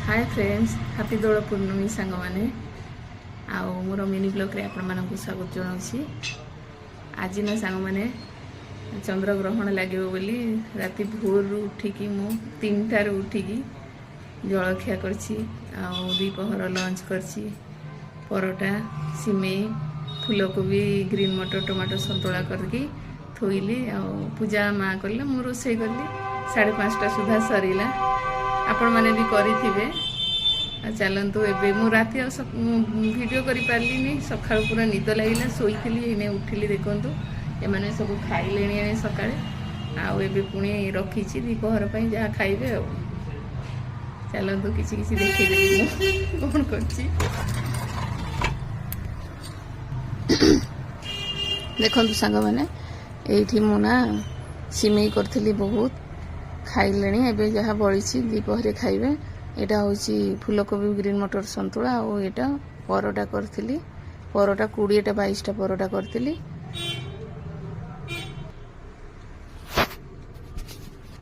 Hi friends happy दोल पूर्णमी सांग मैंने आउ मोर मिनी ब्लॉग रे आपण मानक स्वागत जनाउछि। आज ना सांग मैंने चंद्र ग्रहण लगे बोली राति भोर उठिकी मु 3टार उठिकी जलखिया करछि आउ दीपहर लंच करछि। परोटा सिमेई फूलकोबी ग्रीन मटर टमाटो संतुला करके थोइली आउ पूजा माँ कले मु रोषे कली 5:30 सुधा सरीला। आपण माने भी करिथिबे। चलतु एबे मु राति वीडियो करि पारलिनी सकाळ पूरा निद लागिला सोईथिली एने उठिली देखंतु एमाने सब खाइलेनी एने सकाळे आउ एबे पुणी रखिछि दीपहर पई जा खाइबे आ चलतु किछि किछि देखि देबी मु कोन करछि। देखंतु सांग माने एठी मु ना सिमेई करथिली बहुत खाइलेनी एबे जहा बळिछि दीपहरे खाइबे। एटा होची फूलकोबी ग्रीन मटर संतुला और एटा परोटा करथिली। परोटा 20टा 22टा परोटा करथिली।